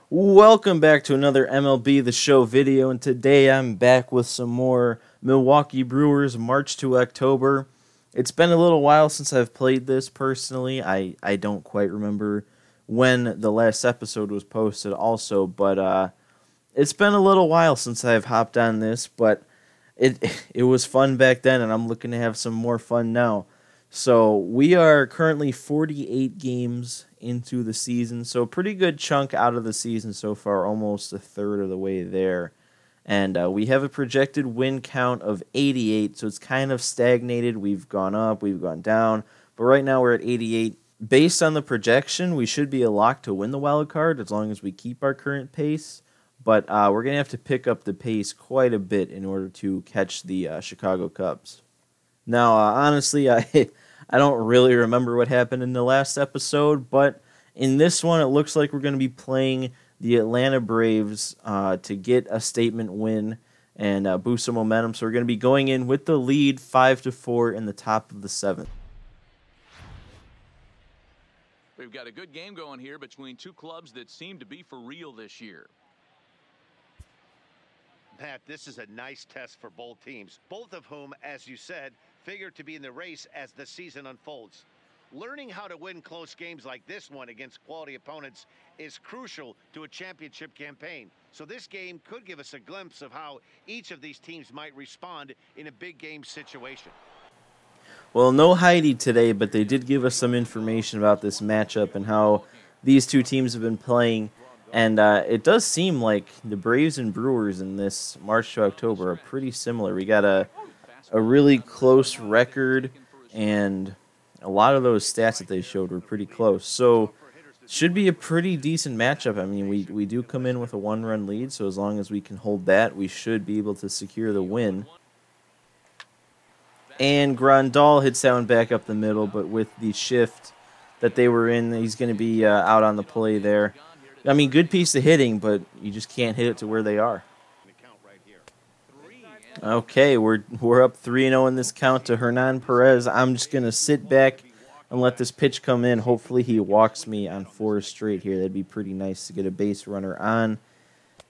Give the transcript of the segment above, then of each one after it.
Welcome back to another MLB The Show video, and today I'm back with some more Milwaukee Brewers March to October. It's been a little while since I've played this personally. I don't quite remember when the last episode was posted also, but it's been a little while since I've hopped on this, but it was fun back then, and I'm looking to have some more fun now. So we are currently 48 games into the season, so a pretty good chunk out of the season so far, almost a third of the way there. And we have a projected win count of 88, so it's kind of stagnated. We've gone up, we've gone down, but right now we're at 88. Based on the projection, we should be a lock to win the wild card as long as we keep our current pace. But we're going to have to pick up the pace quite a bit in order to catch the Chicago Cubs. Now, honestly, I don't really remember what happened in the last episode, but in this one, it looks like we're going to be playing the Atlanta Braves to get a statement win and boost some momentum. So we're going to be going in with the lead 5-4 in the top of the seventh. We've got a good game going here between two clubs that seem to be for real this year. Pat, this is a nice test for both teams, both of whom, as you said, figure to be in the race as the season unfolds. Learning how to win close games like this one against quality opponents is crucial to a championship campaign. So this game could give us a glimpse of how each of these teams might respond in a big game situation. Well, no Heidi today, but they did give us some information about this matchup and how these two teams have been playing. And it does seem like the Braves and Brewers in this March to October are pretty similar. We got a really close record, and a lot of those stats that they showed were pretty close. So should be a pretty decent matchup. I mean, we do come in with a one-run lead, so as long as we can hold that, we should be able to secure the win. And Grandal hits that one back up the middle, but with the shift that they were in, he's going to be out on the play there. I mean, good piece of hitting, but you just can't hit it to where they are. Okay, we're up 3-0 in this count to Hernan Perez. I'm just going to sit back and let this pitch come in. Hopefully he walks me on 4 straight here. That'd be pretty nice to get a base runner on.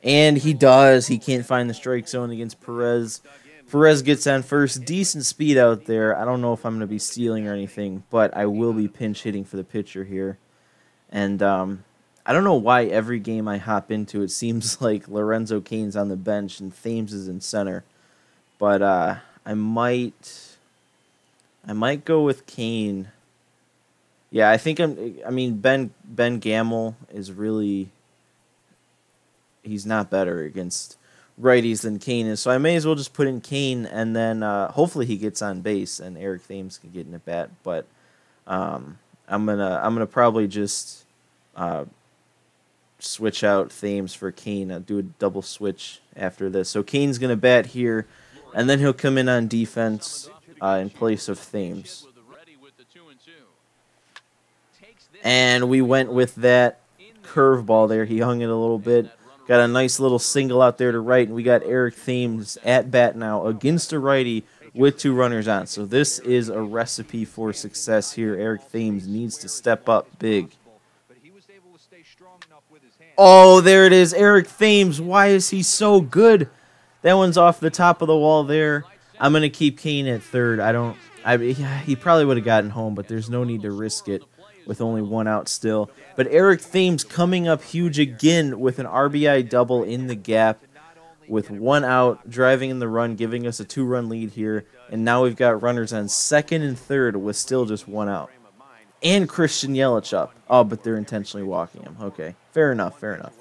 And he does. He can't find the strike zone against Perez. Perez gets on first. Decent speed out there. I don't know if I'm going to be stealing or anything, but I will be pinch hitting for the pitcher here. And I don't know why every game I hop into, it seems like Lorenzo Cain's on the bench and Thames is in center. But I might go with Cain. Yeah, I think Ben Gamble is really, he's not better against righties than Cain is. So I may as well just put in Cain, and then hopefully he gets on base and Eric Thames can get in at bat. But I'm gonna probably just switch out Thames for Cain. I'll do a double switch after this. So Cain's going to bat here, and then he'll come in on defense in place of Thames. And we went with that curveball there. He hung it a little bit. Got a nice little single out there to right, and we got Eric Thames at bat now against a righty with 2 runners on. So this is a recipe for success here. Eric Thames needs to step up big. Oh, there it is. Eric Thames. Why is he so good? That one's off the top of the wall there. I'm going to keep Cain at third. He probably would have gotten home, but there's no need to risk it with only 1 out still. But Eric Thames coming up huge again with an RBI double in the gap with 1 out, driving in the run, giving us a 2-run lead here. And now we've got runners on second and third with still just 1 out. And Christian Yelich up. Oh, but they're intentionally walking him. Okay, fair enough, fair enough.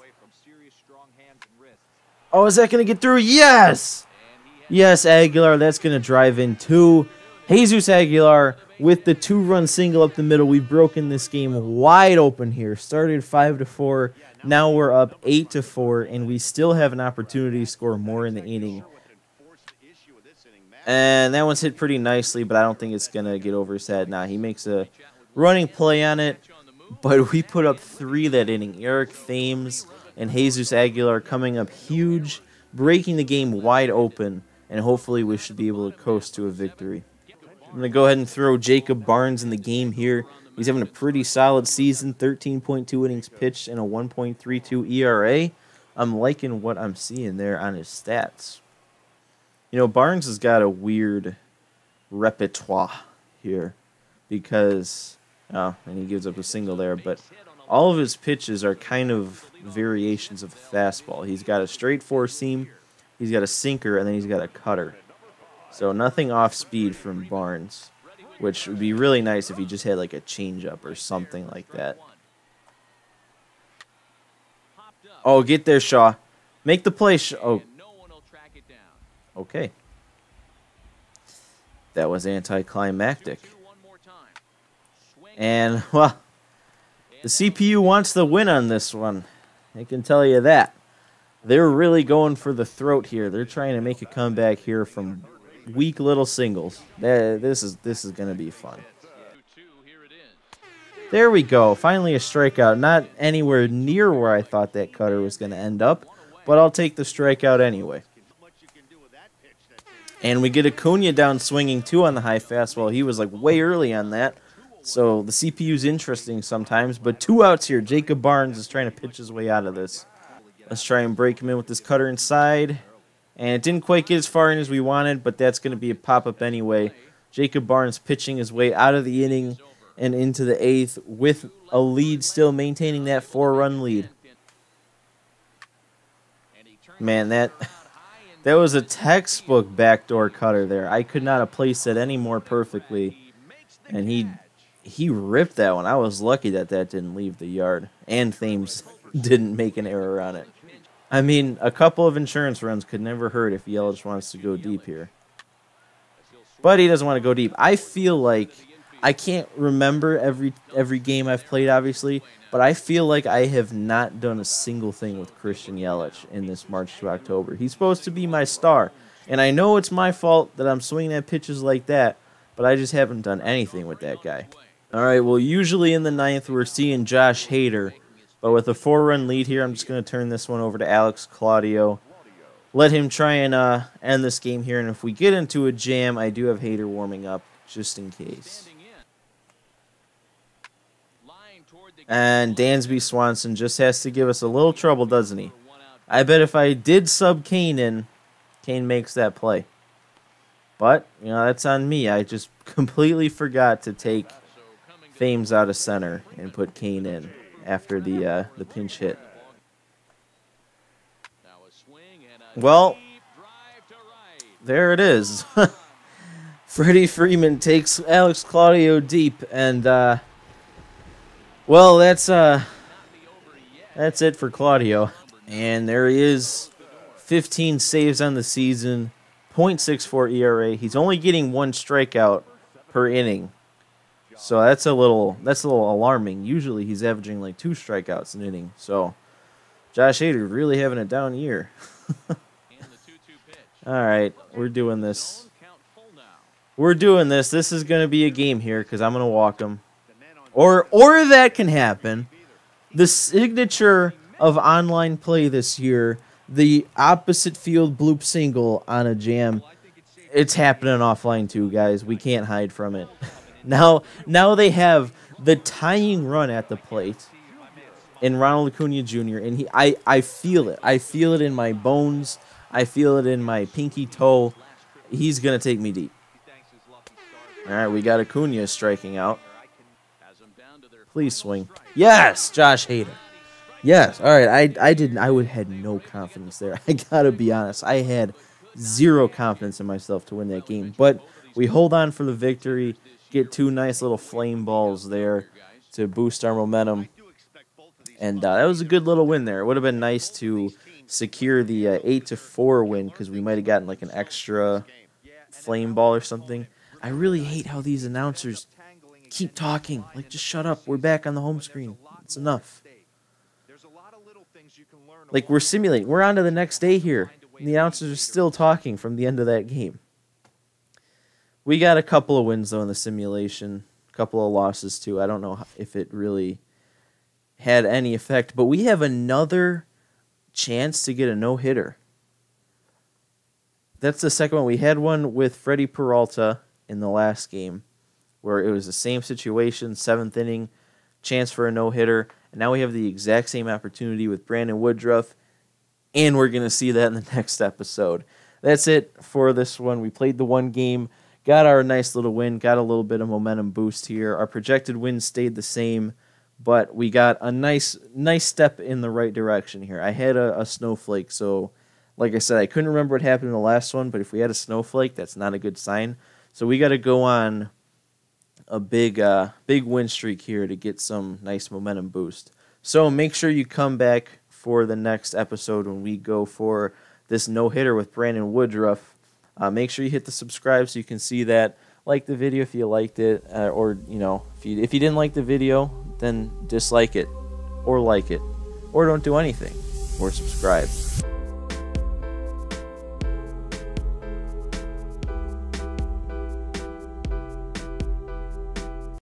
Oh, is that going to get through? Yes! Yes, Aguilar, that's going to drive in 2. Jesus Aguilar with the 2-run single up the middle. We've broken this game wide open here. Started 5-4. Now we're up 8-4, and we still have an opportunity to score more in the inning. And that one's hit pretty nicely, but I don't think it's going to get over his head. Nah, he makes a running play on it, but we put up 3 that inning. Eric Thames and Jesus Aguilar coming up huge, breaking the game wide open, and hopefully we should be able to coast to a victory. I'm going to go ahead and throw Jacob Barnes in the game here. He's having a pretty solid season, 13.2 innings pitched and a 1.32 ERA. I'm liking what I'm seeing there on his stats. You know, Barnes has got a weird repertoire here because, and he gives up a single there, but all of his pitches are kind of variations of the fastball. He's got a straight four-seam, he's got a sinker, and then he's got a cutter. So nothing off speed from Barnes, which would be really nice if he just had like a changeup or something like that. Oh, get there, Shaw. Make the play, Shaw. Oh. Okay. That was anticlimactic. And, well, the CPU wants the win on this one. I can tell you that. They're really going for the throat here. They're trying to make a comeback here from weak little singles. This is going to be fun. There we go. Finally a strikeout. Not anywhere near where I thought that cutter was going to end up, but I'll take the strikeout anyway. And we get Acuna down swinging too on the high fastball. He was like way early on that. So the CPU's interesting sometimes, but 2 outs here. Jacob Barnes is trying to pitch his way out of this. Let's try and break him in with this cutter inside. And it didn't quite get as far in as we wanted, but that's going to be a pop-up anyway. Jacob Barnes pitching his way out of the inning and into the 8th with a lead, still maintaining that 4-run lead. Man, that was a textbook backdoor cutter there. I could not have placed it any more perfectly. And he ripped that one. I was lucky that didn't leave the yard. And Thames didn't make an error on it. I mean, a couple of insurance runs could never hurt if Yelich wants to go deep here. But he doesn't want to go deep. I feel like, I can't remember every game I've played, obviously, but I feel like I have not done a single thing with Christian Yelich in this March to October. He's supposed to be my star. And I know it's my fault that I'm swinging at pitches like that, but I just haven't done anything with that guy. All right, well, usually in the 9th, we're seeing Josh Hader. But with a 4-run lead here, I'm just going to turn this one over to Alex Claudio. Let him try and end this game here. And if we get into a jam, I do have Hader warming up just in case. And Dansby Swanson just has to give us a little trouble, doesn't he? I bet if I did sub Kane in, Kane makes that play. But, you know, that's on me. I just completely forgot to take Thames out of center and put Kane in after the pinch hit. Well, there it is. Freddie Freeman takes Alex Claudio deep, and well, that's it for Claudio. And there he is, 15 saves on the season, .64 ERA. He's only getting 1 strikeout per inning. So that's a little alarming. Usually he's averaging like 2 strikeouts an inning. So Josh Hader really having a down year. All right, we're doing this. This is going to be a game here because I'm going to walk him. Or that can happen. The signature of online play this year, the opposite field bloop single on a jam, it's happening offline too, guys. We can't hide from it. Now they have the tying run at the plate in Ronald Acuna Jr. And I feel it. I feel it in my bones. I feel it in my pinky toe. He's going to take me deep. All right, we got Acuna striking out. Please swing. Yes, Josh Hader. Yes. All right, I had no confidence there. I got to be honest. I had zero confidence in myself to win that game. But we hold on for the victory. Get 2 nice little flame balls there to boost our momentum. And that was a good little win there. It would have been nice to secure the 8-4 win because we might have gotten like an extra flame ball or something. I really hate how these announcers keep talking. Like, just shut up. We're back on the home screen. It's enough. Like, we're simulating. We're on to the next day here. And the announcers are still talking from the end of that game. We got a couple of wins, though, in the simulation. A couple of losses, too. I don't know if it really had any effect. But we have another chance to get a no-hitter. That's the second one. We had one with Freddie Peralta in the last game. where it was the same situation, 7th inning, chance for a no-hitter, and now we have the exact same opportunity with Brandon Woodruff, and we're going to see that in the next episode. That's it for this one. We played the one game, got our nice little win, got a little bit of momentum boost here. Our projected win stayed the same, but we got a nice step in the right direction here. I had a snowflake, so like I said, I couldn't remember what happened in the last one, but if we had a snowflake, that's not a good sign. So we got to go on a big win streak here to get some nice momentum boost. So make sure you come back for the next episode when we go for this no-hitter with Brandon Woodruff. Make sure you hit the subscribe so you can see that. Like the video if you liked it, or if you didn't like the video, then dislike it, or like it, or don't do anything, or subscribe.